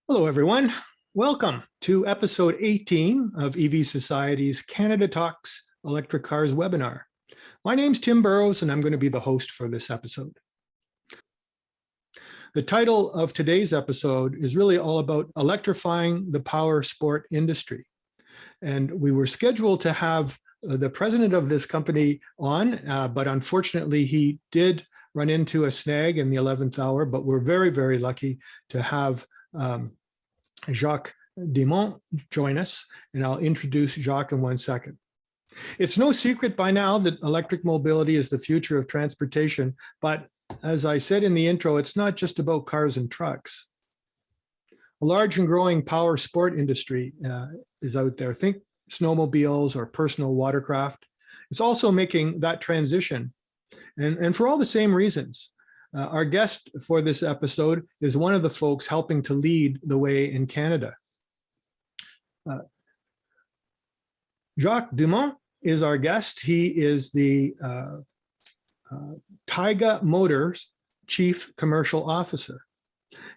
Hello, everyone. Welcome to episode 18 of EV Society's Canada Talks Electric Cars webinar. My name's Tim Burrows, and I'm going to be the host for this episode. The title of today's episode is really all about electrifying the power sport industry. And we were scheduled to have the president of this company on, but unfortunately he did run into a snag in the 11th hour, but we're very, very lucky to have Jacques Demont join us, and I'll introduce Jacques in 1 second. It's no secret by now that electric mobility is the future of transportation, but as I said in the intro, it's not just about cars and trucks. A large and growing power sport industry is out there. Think snowmobiles or personal watercraft. It's also making that transition, and for all the same reasons. Our guest for this episode is one of the folks helping to lead the way in Canada. Jacques Demont is our guest. He is the Taiga Motors Chief Commercial Officer.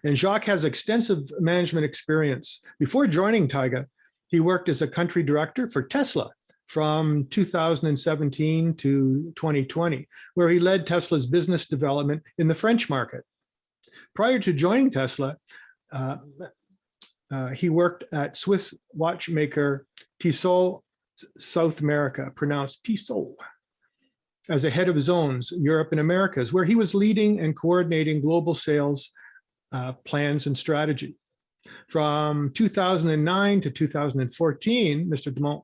And Jacques has extensive management experience. Before joining Taiga, he worked as a country director for Tesla from 2017 to 2020, where he led Tesla's business development in the French market. Prior to joining Tesla, he worked at Swiss watchmaker Tissot South America, pronounced Tissot, as a head of zones, Europe and Americas, where he was leading and coordinating global sales plans and strategy. From 2009 to 2014, Mr. Demont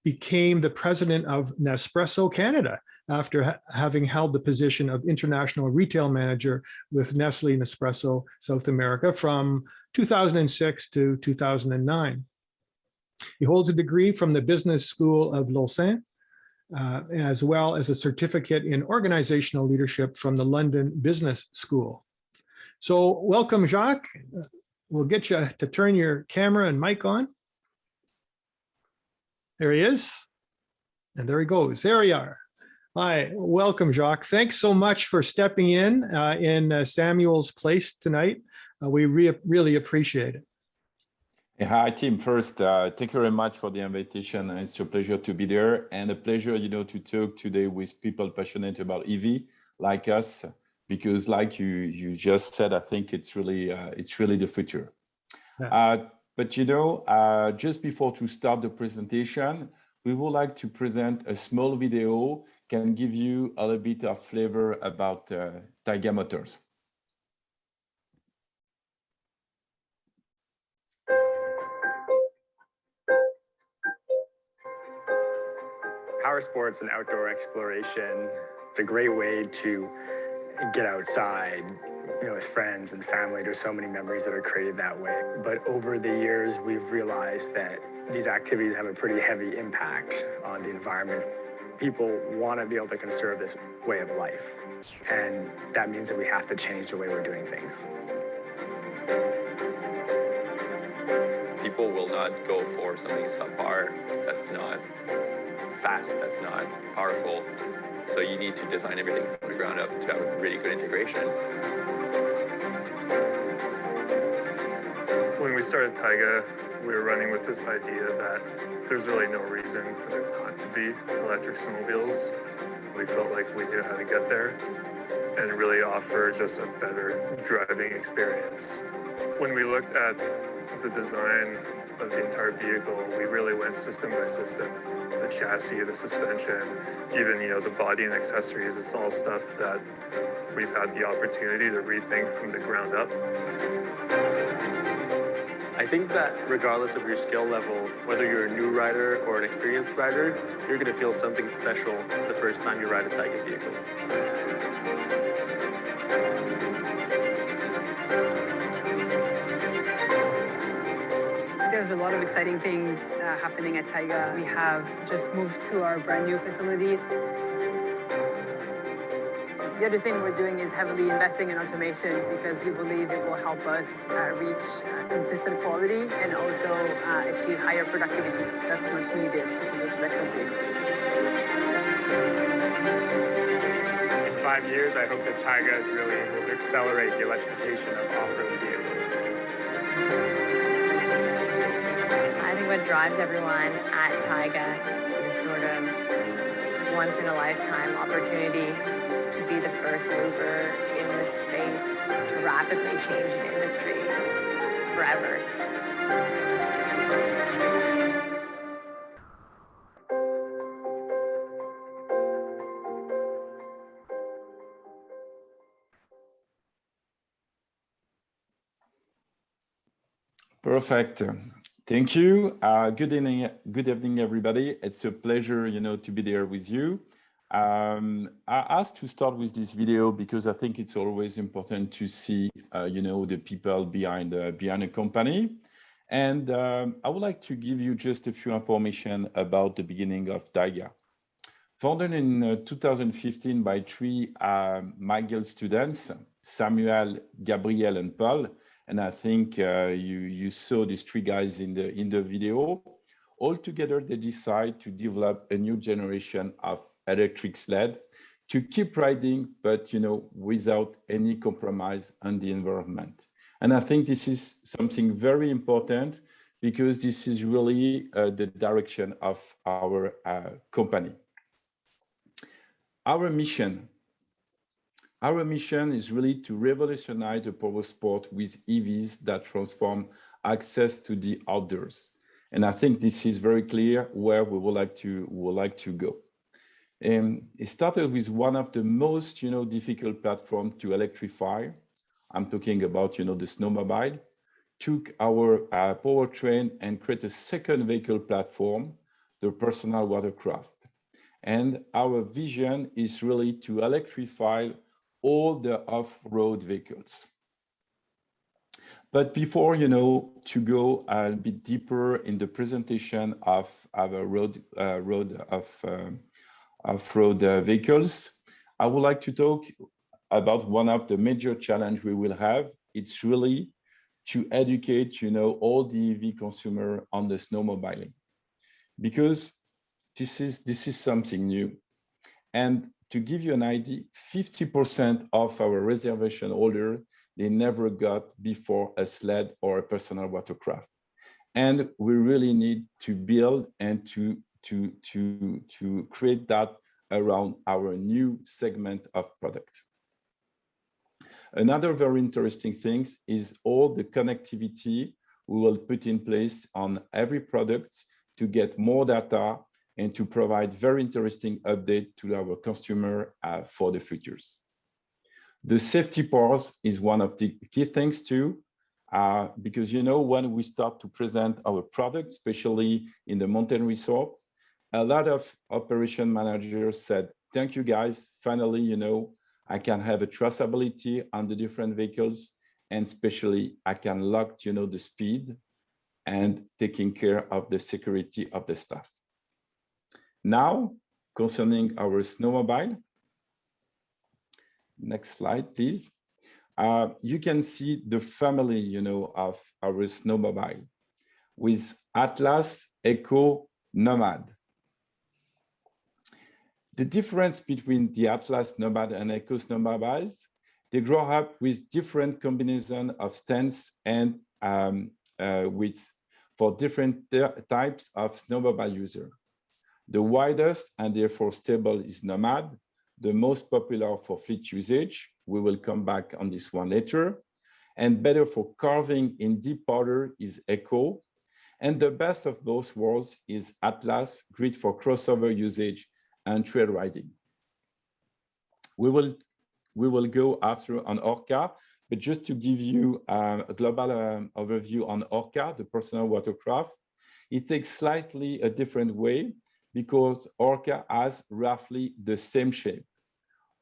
became the president of Nespresso Canada after having held the position of international retail manager with Nestle Nespresso South America from 2006 to 2009. He holds a degree from the Business School of Lausanne, as well as a certificate in organizational leadership from the London Business School. So welcome, Jacques. We'll get you to turn your camera and mic on. There he is. And there he goes. There we are. Hi, welcome, Jacques. Thanks so much for stepping in Samuel's place tonight. We really appreciate it. Hi, Tim. First, thank you very much for the invitation. It's a pleasure to be there, and a pleasure, to talk today with people passionate about EV like us, because like you just said, I think it's really the future. Yeah. But just before to start the presentation, we would like to present a small video can give you a little bit of flavor about Taiga Motors. Power sports and outdoor exploration, it's a great way to get outside, with friends and family. There's so many memories that are created that way. But over the years, we've realized that these activities have a pretty heavy impact on the environment. People want to be able to conserve this way of life. And that means that we have to change the way we're doing things. People will not go for something subpar that's not fast, that's not powerful. So you need to design everything from the ground up to have a really good integration. When we started Taiga, we were running with this idea that there's really no reason for there not to be electric snowmobiles. We felt like we knew how to get there and really offer just a better driving experience. When we looked at the design of the entire vehicle, we really went system by system. The chassis, the suspension, even the body and accessories, it's all stuff that we've had the opportunity to rethink from the ground up. I think that regardless of your skill level, whether you're a new rider or an experienced rider, you're going to feel something special the first time you ride a Taiga vehicle. There's a lot of exciting things happening at Taiga. We have just moved to our brand new facility. The other thing we're doing is heavily investing in automation because we believe it will help us reach consistent quality and also achieve higher productivity that's much needed to produce electric vehicles. In 5 years, I hope that Taiga is really able to accelerate the electrification of off-road vehicles. think what drives everyone at Taiga is sort of once in a lifetime opportunity to be the first mover in this space to rapidly change an industry forever. Perfect. Thank you. Good evening, everybody. It's a pleasure, to be there with you. I asked to start with this video because I think it's always important to see, the people behind a company. And I would like to give you just a few information about the beginning of Taiga. Founded in 2015 by three McGill students, Samuel, Gabriel, and Paul. And I think you saw these three guys in the video. All together, they decide to develop a new generation of electric sled to keep riding, but without any compromise on the environment. And I think this is something very important because this is really the direction of our company. Our mission is really to revolutionize the power sport with EVs that transform access to the outdoors. And I think this is very clear where we would like to go. It started with one of the most difficult platforms to electrify. I'm talking about the snowmobile. Took our powertrain and create a second vehicle platform, the personal watercraft. And our vision is really to electrify all the off-road vehicles. But before, to go a bit deeper in the presentation of our off-road vehicles, I would like to talk about one of the major challenges we will have. It's really to educate, all the EV consumer on the snowmobiling, because this is something new. And to give you an idea, 50% of our reservation holders, they never got before a sled or a personal watercraft. And we really need to build and to create that around our new segment of products. Another very interesting thing is all the connectivity we will put in place on every product to get more data and to provide very interesting update to our consumer for the futures. The safety part is one of the key things too, because when we start to present our product, especially in the mountain resort, a lot of operation managers said, "Thank you guys, finally, I can have a traceability on the different vehicles, and especially I can lock, the speed and taking care of the security of the staff." Now, concerning our snowmobile, next slide, please. You can see the family, of our snowmobile with Atlas, Eco, Nomad. The difference between the Atlas Nomad and Eco snowmobiles, they grow up with different combination of stance and width for different types of snowmobile user. The widest and therefore stable is Nomad, the most popular for fleet usage. We will come back on this one later. And better for carving in deep water is Eco. And the best of both worlds is Atlas, great for crossover usage and trail riding. We will go after on Orca, but just to give you a global overview on Orca, the personal watercraft, it takes slightly a different way because Orca has roughly the same shape.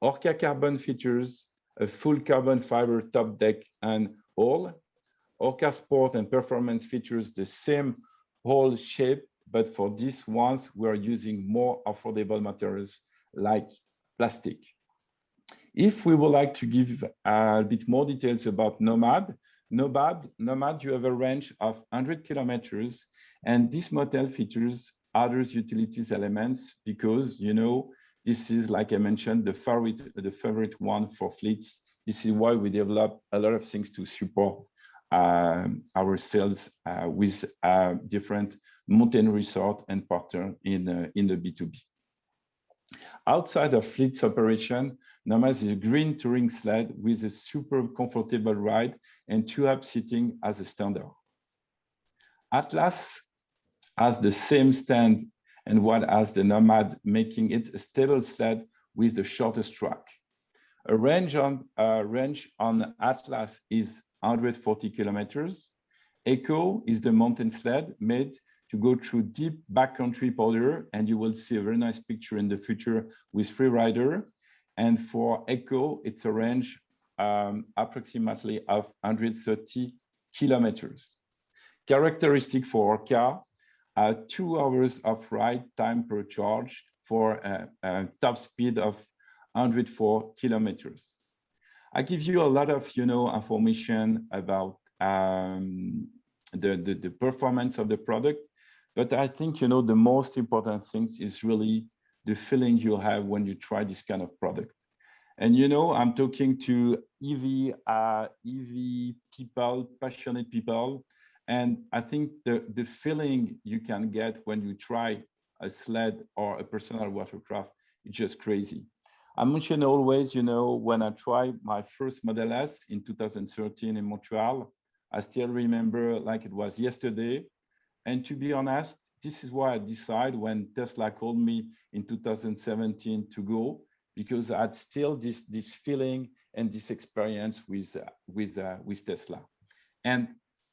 Orca Carbon features a full carbon fiber top deck and hull. Orca Sport and Performance features the same hull shape, but for these ones, we are using more affordable materials like plastic. If we would like to give a bit more details about Nomad, you have a range of 100 kilometers, and this model features other utilities elements because, this is, like I mentioned, the favorite one for fleets. This is why we develop a lot of things to support our sales with different mountain resort and partner in the B2B. Outside of fleet's operation, Nomad is a green touring sled with a super comfortable ride and two-up seating as a standard. Atlas has the same stand and what as the Nomad, making it a stable sled with the shortest track. A range on Atlas is 140 kilometers. Echo is the mountain sled made to go through deep backcountry border, and you will see a very nice picture in the future with Freerider. And for Echo, it's a range approximately of 130 kilometers. Characteristic for Orca, 2 hours of ride time per charge for a top speed of 104 kilometers. I give you a lot of information about the performance of the product, but I think the most important thing is really the feeling you have when you try this kind of product. And I'm talking to EV people, passionate people, and I think the feeling you can get when you try a sled or a personal watercraft is just crazy. I mention always, when I tried my first Model S in 2013 in Montreal, I still remember like it was yesterday. And to be honest, this is why I decided when Tesla called me in 2017 to go, because I had still this feeling and this experience with Tesla. And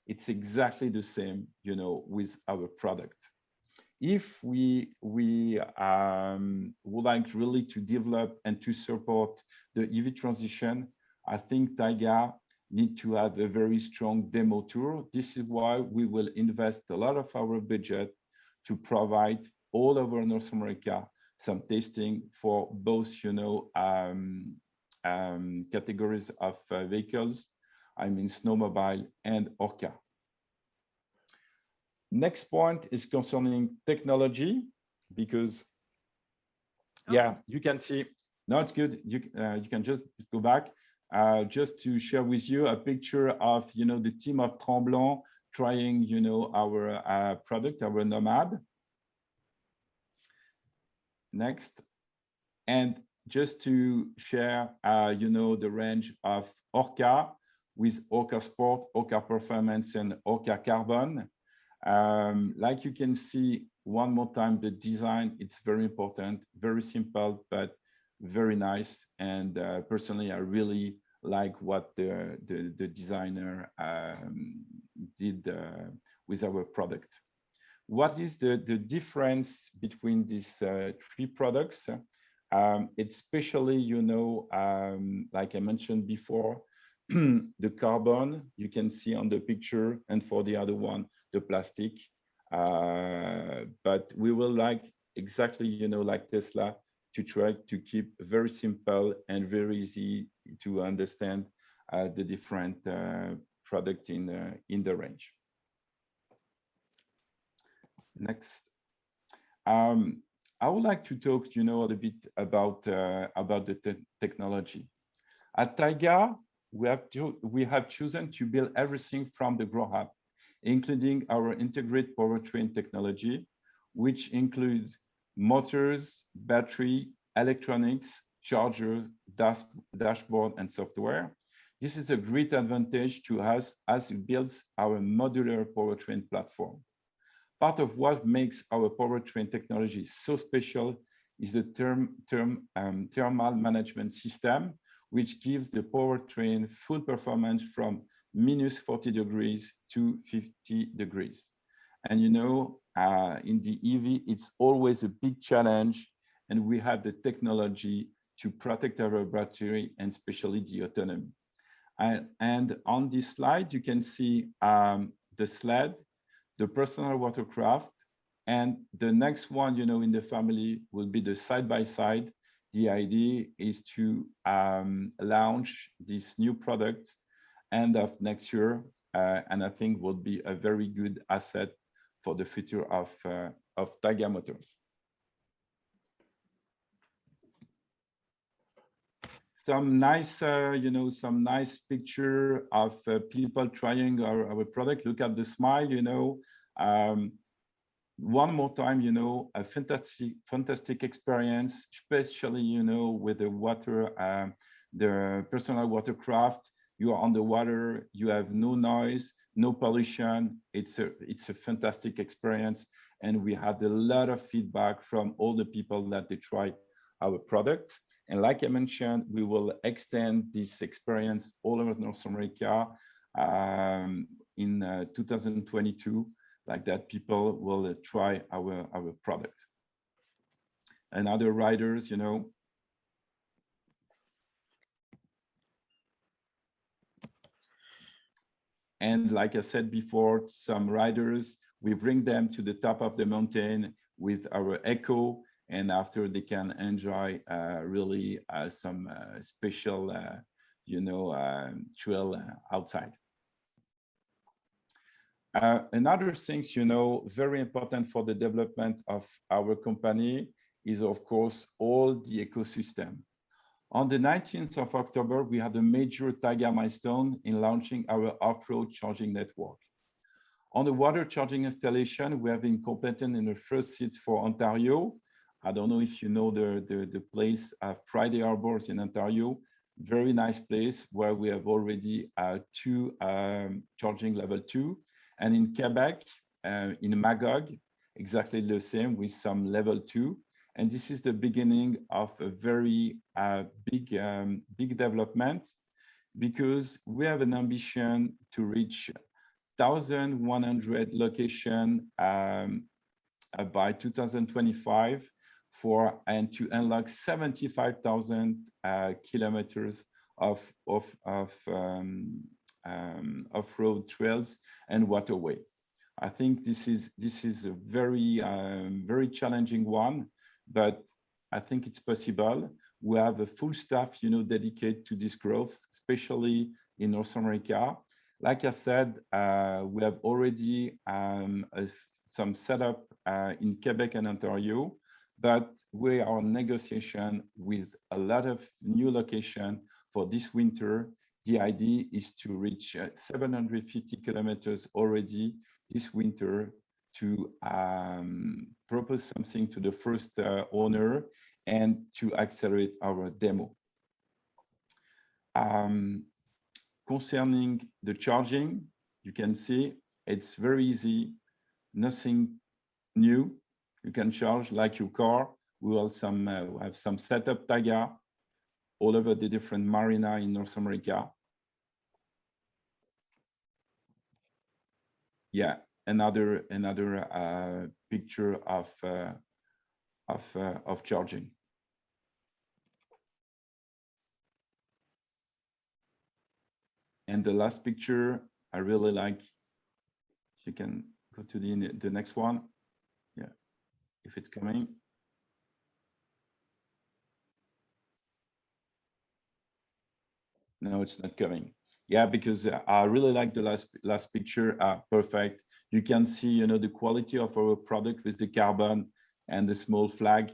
it's exactly the same, with our product. If we would like really to develop and to support the EV transition, I think Taiga need to have a very strong demo tour. This is why we will invest a lot of our budget to provide all over North America some testing for both, categories of vehicles. I mean, snowmobile and Orca. Next point is concerning technology, because you can see, no, it's good. You can just go back just to share with you a picture of, the team of Tremblant trying, our product, our Nomad. Next. And just to share, the range of Orca with Orca Sport, Orca Performance, and Orca Carbon. Like you can see one more time, the design, it's very important, very simple, but very nice. And personally, I really like what the designer did with our product. What is the difference between these 3 products? It's especially, like I mentioned before, the carbon you can see on the picture, and for the other one, the plastic. But we will like exactly, like Tesla, to try to keep very simple and very easy to understand the different product in the range. Next. I would like to talk, a little bit about the technology. At Taiga, we have chosen to build everything from the ground up, including our integrated powertrain technology, which includes motors, battery, electronics, chargers, dashboard, and software. This is a great advantage to us as it builds our modular powertrain platform. Part of what makes our powertrain technology so special is the thermal management system, which gives the powertrain full performance from -40 degrees to 50 degrees. And in the EV, it's always a big challenge, and we have the technology to protect our battery and especially the autonomy. And on this slide, you can see the sled, the personal watercraft, and the next one, in the family will be the side-by-side. The idea is to launch this new product end of next year, and I think will be a very good asset for the future of Taiga Motors. some nice, some nice picture of people trying our product. Look at the smile, one more time, a fantastic experience, especially, with the water, the personal watercraft. You are on the water, you have no noise, no pollution. It's a fantastic experience. And we had a lot of feedback from all the people that they try our product. And like I mentioned, we will extend this experience all over North America in 2022, like that people will try our product. And other riders, And like I said before, some riders, we bring them to the top of the mountain with our echo, and after they can enjoy really some special, trail outside. Another things, very important for the development of our company is, of course, all the ecosystem. On the 19th of October, we had a major Taiga milestone in launching our off-road charging network. On the water charging installation, we have been competent in the first seats for Ontario. I don't know if you know the place, Friday Harbors in Ontario. Very nice place where we have already 2 charging level 2. And in Quebec, in Magog, exactly the same with some level 2. And this is the beginning of a very big development, because we have an ambition to reach 1,100 locations by 2025 and to unlock 75,000 kilometers of off-road trails and waterway. I think this is a very challenging one, but I think it's possible. We have a full staff, dedicated to this growth, especially in North America. Like I said, we have already some setup in Quebec and Ontario, but we are in negotiation with a lot of new locations for this winter. The idea is to reach 750 kilometers already this winter to propose something to the first owner and to accelerate our demo. Concerning the charging, you can see it's very easy, nothing new. You can charge like your car. We will have some setup Taiga all over the different marina in North America. Yeah, another picture of charging. And the last picture I really like. You can go to the next one. Yeah, if it's coming. No, it's not coming. Yeah, because I really like the last picture. Perfect. You can see, the quality of our product with the carbon and the small flag,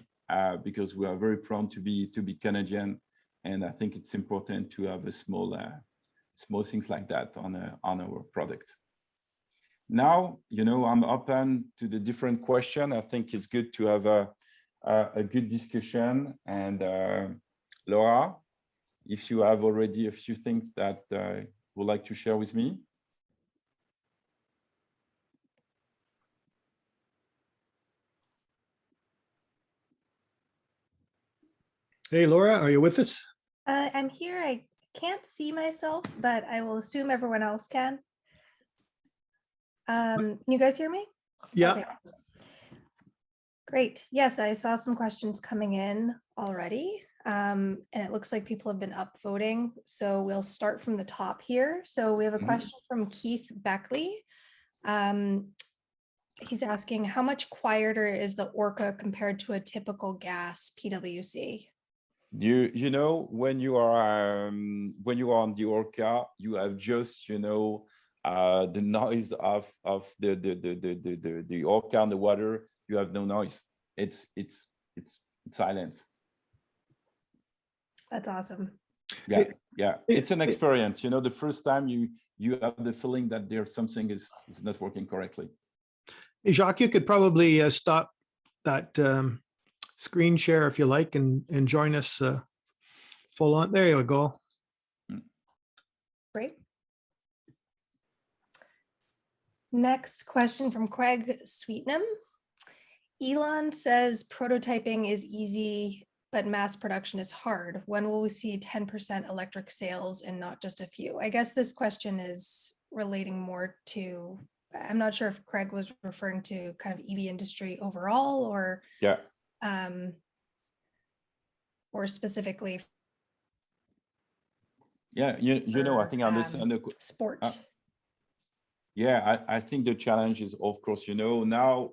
because we are very proud to be Canadian, and I think it's important to have a small things like that on our product. Now, I'm open to the different question. I think it's good to have a good discussion. And Laura, if you have already a few things that you would like to share with me. Hey, Laura, are you with us? I'm here. I can't see myself, but I will assume everyone else can. Can you guys hear me? Yeah. Okay. Great. Yes, I saw some questions coming in already. And it looks like people have been upvoting. So we'll start from the top here. So we have a question from Keith Beckley. He's asking, how much quieter is the Orca compared to a typical gas PWC? You know, when you are on the Orca, you have just the noise of the Orca on the water. You have no noise. It's silence. That's awesome. Yeah, it's an experience. You know, the first time you have the feeling that there's something is not working correctly. Hey, Jacques, you could probably stop that screen share if you like and join us full on. There you go. Great. Next question from Craig Sweetnam. Elon says prototyping is easy, but mass production is hard. When will we see 10% electric sales and not just a few? I guess this question is relating more to, I'm not sure if Craig was referring to kind of EV industry overall or or specifically. Yeah, you know, I think I understand the sport. Yeah, I think the challenge is, of course, you know, now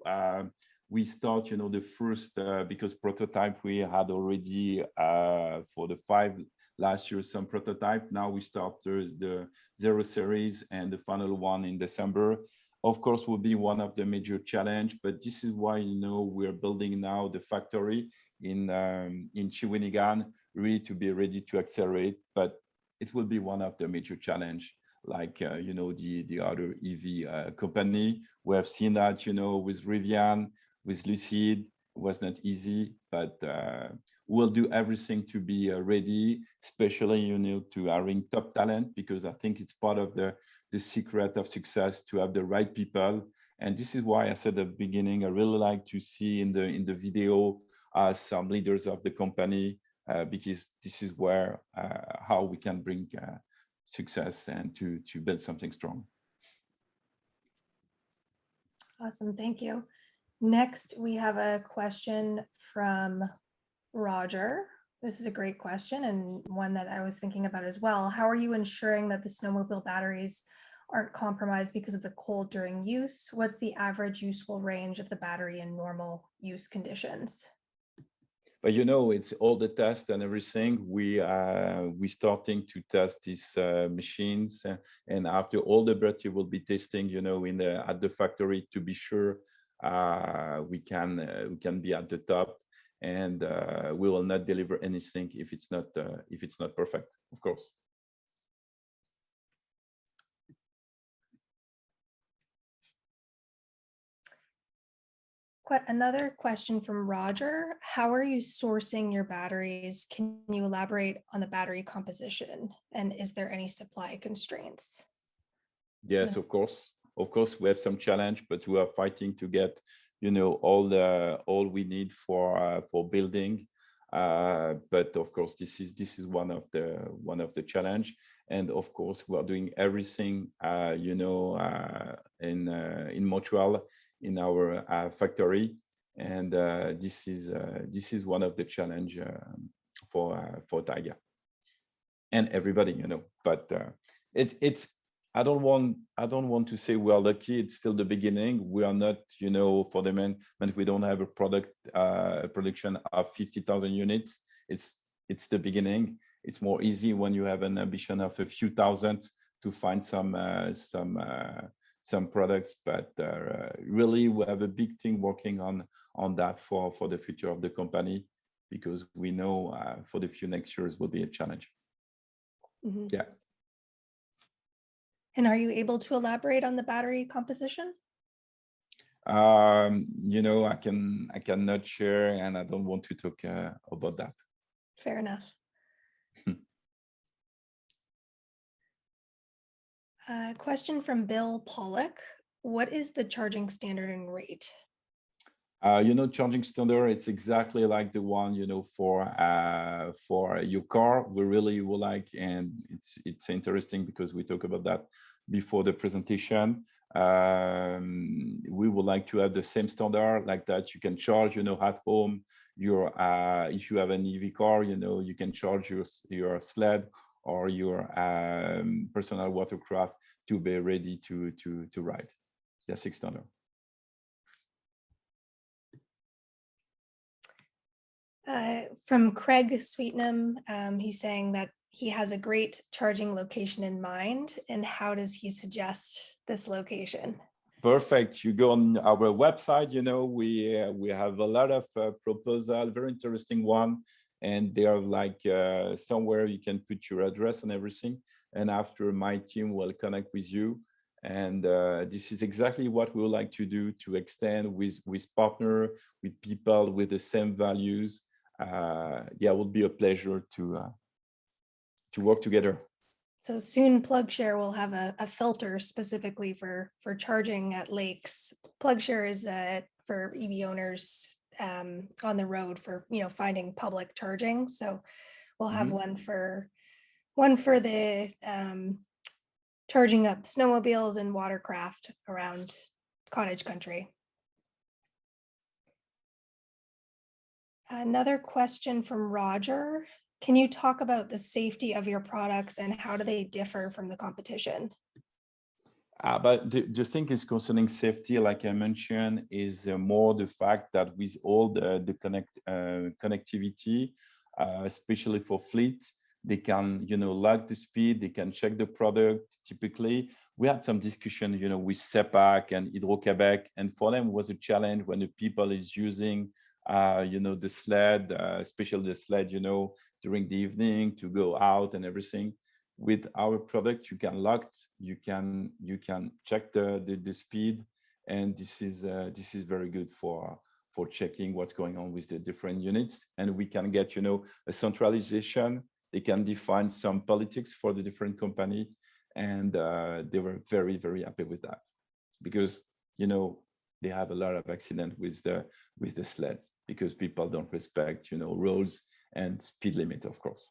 we start, you know, the first, because prototype we had already for the 5 last year, some prototype. Now we start the 0 series and the final one in December. Of course, will be one of the major challenge, but this is why, you know, we're building now the factory in Shawinigan, really to be ready to accelerate, but it will be one of the major challenge. Like, you know, the other EV company. We have seen that, you know, with Rivian, with Lucid, it was not easy, but we'll do everything to be ready, especially, you know, to hiring top talent, because I think it's part of the secret of success to have the right people. And this is why I said at the beginning, I really like to see in the video some leaders of the company, because this is where how we can bring success and to build something strong. Awesome, thank you. Next, we have a question from Roger. This is a great question and one that I was thinking about as well. How are you ensuring that the snowmobile batteries aren't compromised because of the cold during use? What's the average useful range of the battery in normal use conditions? But you know, it's all the tests and everything. We starting to test these machines, and after all the battery will be testing, you know, at the factory to be sure we can be at the top, and we will not deliver anything if it's not perfect, of course. Another question from Roger. How are you sourcing your batteries? Can you elaborate on the battery composition? And is there any supply constraints? Yes, of course. Of course, we have some challenge, but we are fighting to get, you know, all we need for building. But of course, this is one of the challenge. And of course, we are doing everything, you know, in Montreal, in our factory, and this is one of the challenge for Taiga and everybody, you know. But it's I don't want to say we are lucky. It's still the beginning. We are not, you know, for the moment we don't have a production of 50,000 units. It's the beginning. It's more easy when you have an ambition of a few thousand to find some products, but really we have a big thing working on that for the future of the company, because we know for the few next years will be a challenge. Mm-hmm. Yeah. And are you able to elaborate on the battery composition? You know, I cannot share, and I don't want to talk about that. Fair enough. Question from Bill Pollock. What is the charging standard and rate? You know, charging standard, it's exactly like the one, you know, for your car. We really would like, and it's interesting because we talk about that before the presentation. We would like to have the same standard like that. You can charge, you know, at home. If you have an EV car, you know, you can charge your sled or your personal watercraft to be ready to ride. That's standard. From Craig Sweetnam, he's saying that he has a great charging location in mind, and how does he suggest this location? Perfect. You go on our website, you know, we have a lot of proposal, very interesting one. and they are like somewhere you can put your address and everything. And after, my team will connect with you. And this is exactly what we would like to do, to extend with partner, with people with the same values. Yeah, it would be a pleasure to work together. So soon PlugShare will have a filter specifically for charging at lakes. PlugShare is for EV owners on the road for, finding public charging. So we'll have one for the charging up snowmobiles and watercraft around cottage country. Another question from Roger. Can you talk about the safety of your products and how do they differ from the competition? But the thing is concerning safety, like I mentioned, is more the fact that with all the connectivity, especially for fleet, they can, log the speed, they can check the product. Typically, we had some discussion, with CEPAC and Hydro-Québec, and for them it was a challenge when the people is using, the sled, especially the sled, during the evening to go out and everything. With our product, you can lock, you can check the speed, and this is very good for checking what's going on with the different units. And we can get, a centralization. They can define some politics for the different company, and they were very, very happy with that, because they have a lot of accident with the sleds because people don't respect rules and speed limit, of course.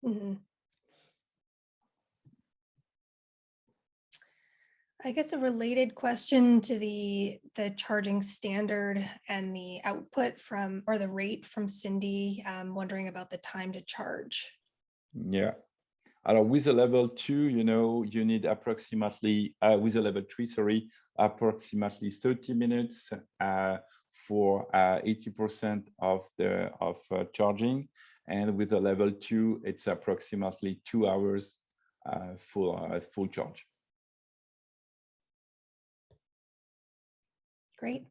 Mm-hmm. I guess a related question to the charging standard and the output from, or the rate from Cindy, wondering about the time to charge. Yeah. With a level 2, you need approximately, with a level 3, sorry, approximately 30 minutes for 80% of charging. And with a level 2, it's approximately 2 hours full charge. Great.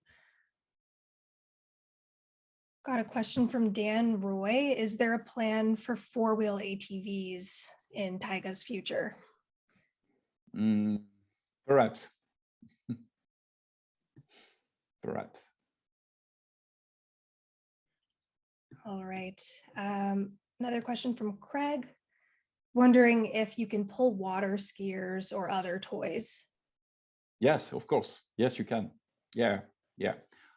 Got a question from Dan Roy. Is there a plan for 4-wheel ATVs in Taiga's future? Perhaps. Perhaps. All right. Another question from Craig. Wondering if you can pull water skiers or other toys. Yes, of course. Yes, you can. Yeah.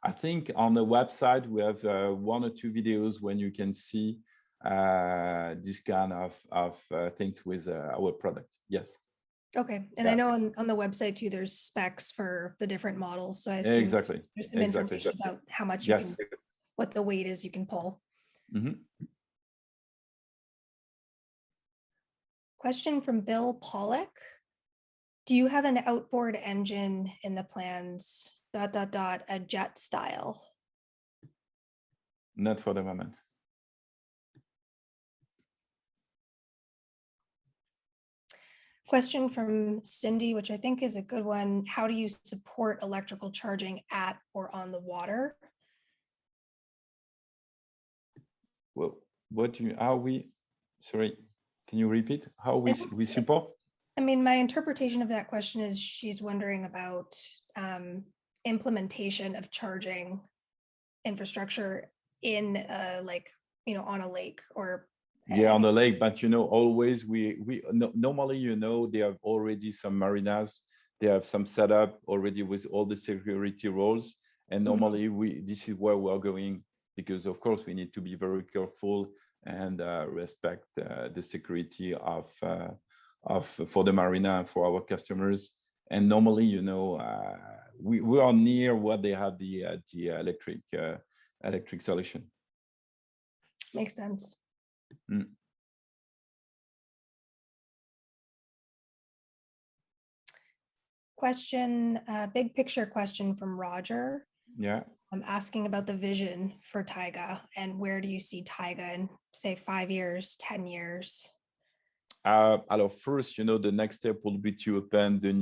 I think on the website we have 1 or 2 videos when you can see this kind of things with our product. Yes. Okay, and I know on the website too, there's specs for the different models. So I assume exactly. There's some information about how much you can, what the weight is you can pull. Mm-hmm. Question from Bill Pollock. Do you have an outboard engine in the plans, ... a jet style? Not for the moment. Question from Cindy, which I think is a good one. How do you support electrical charging at or on the water? Well, sorry, can you repeat how we support? I mean, my interpretation of that question is she's wondering about implementation of charging infrastructure in on a lake or on the lake, but always normally they have already some marinas, they have some setup already with all the security rules, and normally this is where we are going, because of course we need to be very careful and respect the security for the marina and for our customers. And normally we are near where they have the electric solution. Makes sense. Question, big picture question from Roger. Yeah. I'm asking about the vision for Taiga and where do you see Taiga in, say, 5 years, 10 years? First, the next step will be to open the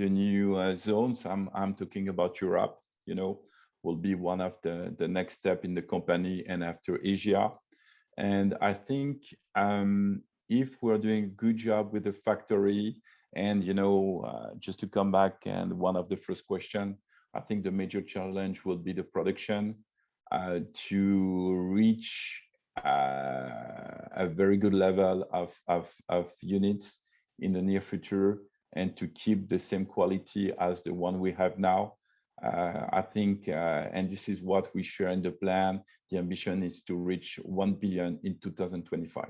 new zones. I'm talking about Europe. Will be one of the next step in the company, and after Asia. And I think if we're doing a good job with the factory, and just to come back, and one of the first question, I think the major challenge will be the production to reach a very good level of units in the near future, and to keep the same quality as the one we have now. I think, and this is what we share in the plan, the ambition is to reach 1 billion in 2025.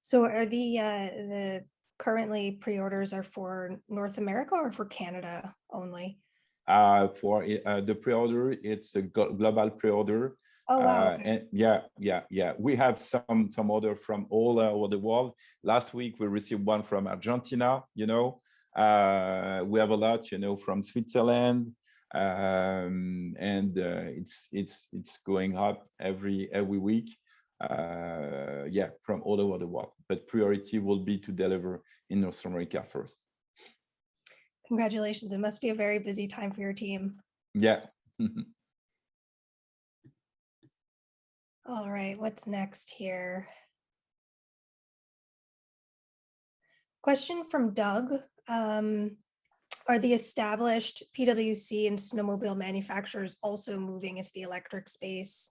So are the currently pre-orders are for North America or for Canada only? For the pre-order, it's a global pre-order. Oh, wow. Okay. And yeah. We have some order from all over the world. Last week, we received one from Argentina, we have a lot, from Switzerland. And it's going up every week. From all over the world, but priority will be to deliver in North America first. Congratulations. It must be a very busy time for your team. Yeah. All right, what's next here? Question from Doug. Are the established PWC and snowmobile manufacturers also moving into the electric space?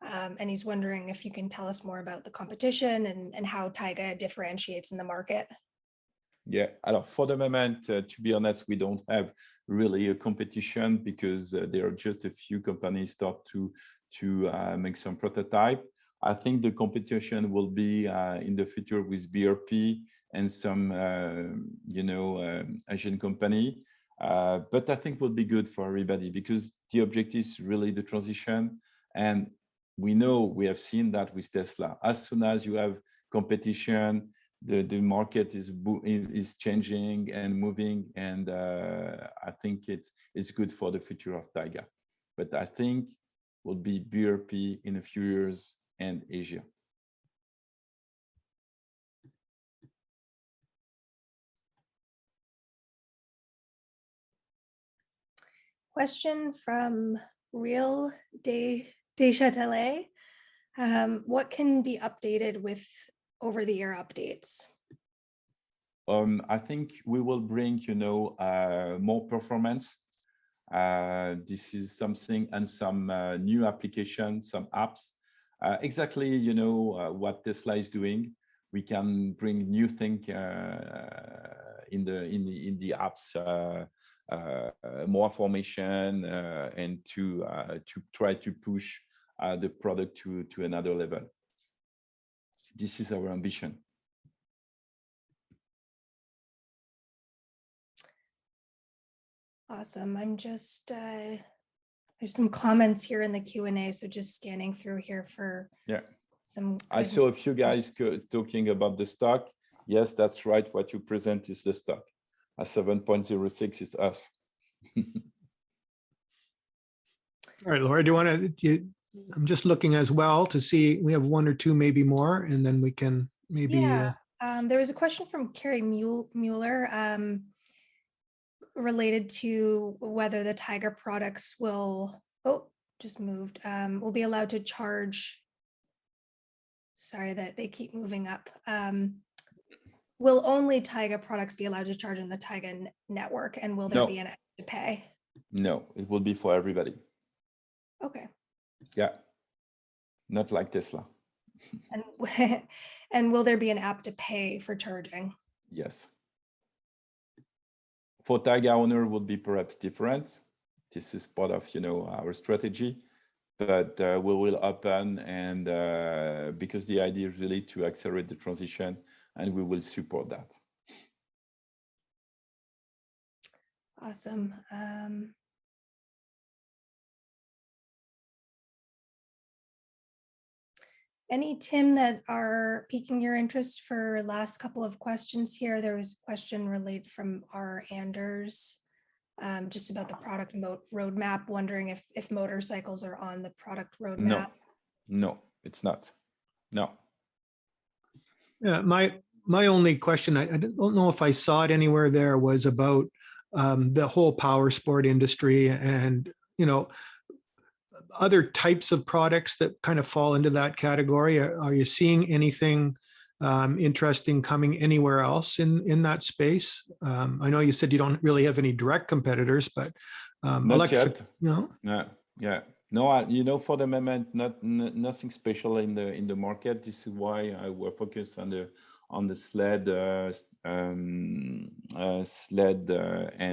And he's wondering if you can tell us more about the competition and how Taiga differentiates in the market. Yeah, for the moment, to be honest, we don't have really a competition, because there are just a few companies start to make some prototype. I think the competition will be in the future with BRP and some, Asian company. But I think will be good for everybody, because the objective is really the transition. And we have seen that with Tesla. As soon as you have competition, the market is changing and moving, and I think it's good for the future of Taiga. But I think will be BRP in a few years and Asia. Question from Real Deschatelet. What can be updated with over-the-air updates? I think we will bring, more performance. This is something, and some new applications, some apps. Exactly, what Tesla is doing. We can bring new thing in the apps. More information and to try to push the product to another level. This is our ambition. Awesome. I'm just there's some comments here in the Q&A, so just scanning through here for some. I saw a few guys talking about the stock. Yes, that's right. What you present is the stock. A 7.06 is us. All right, Laura, do you want to? I'm just looking as well to see. We have one or two, maybe more, and then we can maybe. Yeah. There was a question from Carrie Mueller related to whether the Taiga products will. Oh, just moved. Will be allowed to charge. Sorry that they keep moving up. Will only Taiga products be allowed to charge in the Taiga network, and will there be an extra pay? No, it will be for everybody. Okay. Yeah, not like Tesla. And will there be an app to pay for charging? Yes. For Taiga owner would be perhaps different. This is part of our strategy, but we will open, and because the idea is really to accelerate the transition, and we will support that. Awesome. Any, Tim, that are piquing your interest for last couple of questions here? There was a question related from R. Anders, just about the product roadmap, wondering if motorcycles are on the product roadmap. No, it's not. No. Yeah, my only question, I don't know if I saw it anywhere there, was about the whole power sport industry. And, other types of products that kind of fall into that category? Are you seeing anything interesting coming anywhere else in that space? I know you said you don't really have any direct competitors, but not yet. No? Yeah. No, for the moment, nothing special in the market. This is why I will focus on the sled, and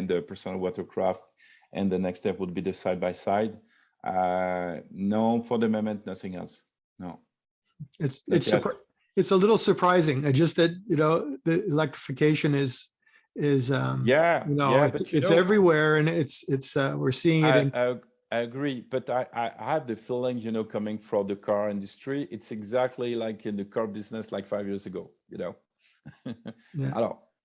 the personal watercraft, and the next step would be the side by side. No, for the moment, nothing else. No. It's a little surprising. Just that the electrification is it's everywhere, and it's we're seeing it. I agree, but I have the feeling, coming from the car industry, it's exactly like in the car business like 5 years ago. Yeah.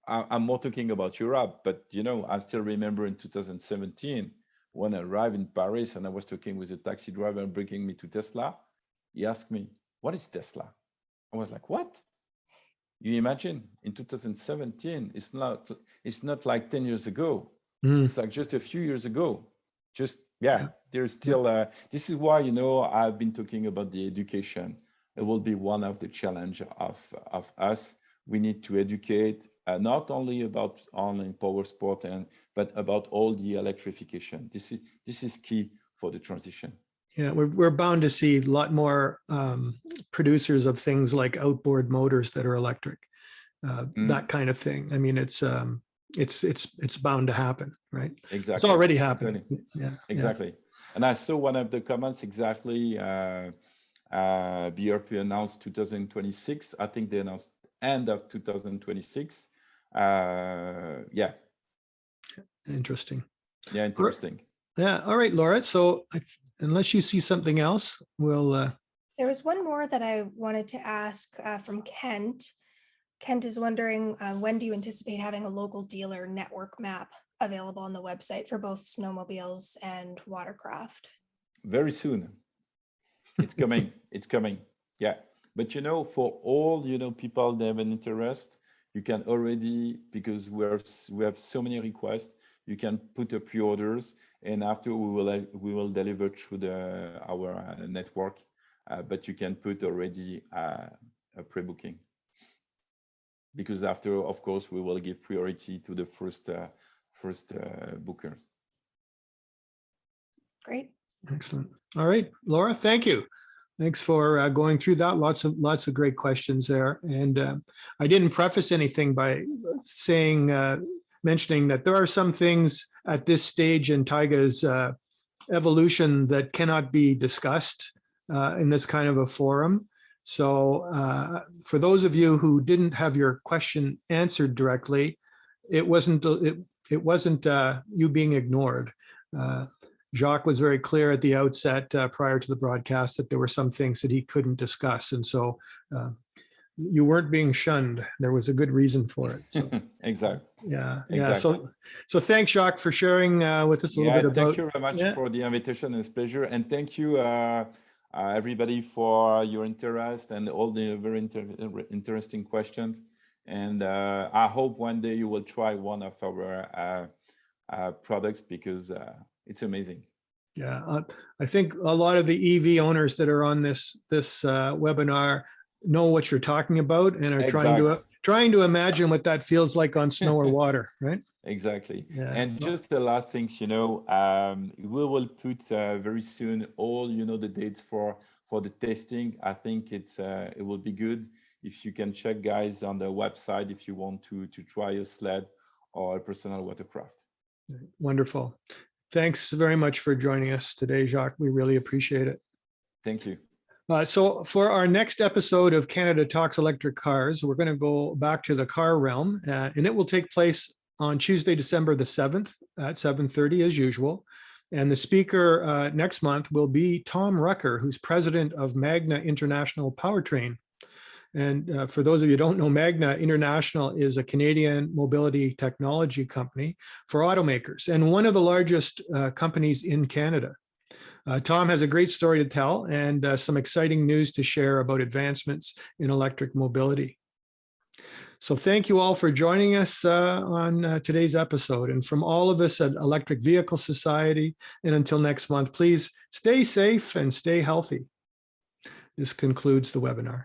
I'm more talking about Europe, but I still remember in 2017 when I arrived in Paris and I was talking with a taxi driver bringing me to Tesla. He asked me, "What is Tesla?" I was like, "What?" You imagine in 2017, it's not like 10 years ago. It's like just a few years ago. There's still this is why I've been talking about the education. It will be one of the challenge of us. We need to educate not only about online power sport but about all the electrification. This is key for the transition. Yeah, we're bound to see a lot more producers of things like outboard motors that are electric, that kind of thing. I mean, it's bound to happen, right? Exactly. It's already happening. Exactly. Yeah. Exactly. And I saw one of the comments exactly. BRP announced 2026. I think they announced end of 2026. Yeah. Interesting. Yeah, interesting. Yeah. All right, Laura. So unless you see something else, we'll. There was one more that I wanted to ask from Kent. Kent is wondering, when do you anticipate having a local dealer network map available on the website for both snowmobiles and watercraft? Very soon. It's coming. It's coming. Yeah. But for all people that have an interest, you can already, because we have so many requests, you can put a pre-orders, and after we will deliver through our network. But you can put already a pre-booking, because after, of course, we will give priority to the first bookers. Great. Excellent. All right, Laura, thank you. Thanks for going through that. Lots of great questions there. And I didn't preface anything by mentioning that there are some things at this stage in Taiga's evolution that cannot be discussed in this kind of a forum. So for those of you who didn't have your question answered directly, it wasn't you being ignored. Jacques was very clear at the outset prior to the broadcast that there were some things that he couldn't discuss. And so you weren't being shunned. There was a good reason for it. So, exactly. Yeah. Exactly. Yeah. So thanks, Jacques, for sharing with us a little bit about. Thank you very much for the invitation. It's a pleasure. And thank you, everybody, for your interest and all the very interesting questions. And I hope one day you will try one of our products, because it's amazing. Yeah, I think a lot of the EV owners that are on this webinar know what you're talking about and are trying to imagine what that feels like on snow or water, right? Exactly. Yeah. And just the last things, we will put very soon all the dates for the testing. I think it will be good if you can check, guys, on the website if you want to try a sled or a personal watercraft. Wonderful. Thanks very much for joining us today, Jacques. We really appreciate it. Thank you. So for our next episode of Canada Talks Electric Cars, we're going to go back to the car realm, and it will take place on Tuesday, December the 7th at 7:30 as usual. And the speaker next month will be Tom Rucker, who's president of Magna International Powertrain. And for those of you who don't know, Magna International is a Canadian mobility technology company for automakers and one of the largest companies in Canada. Tom has a great story to tell and some exciting news to share about advancements in electric mobility. So thank you all for joining us on today's episode. And from all of us at Electric Vehicle Society, and until next month, please stay safe and stay healthy. This concludes the webinar.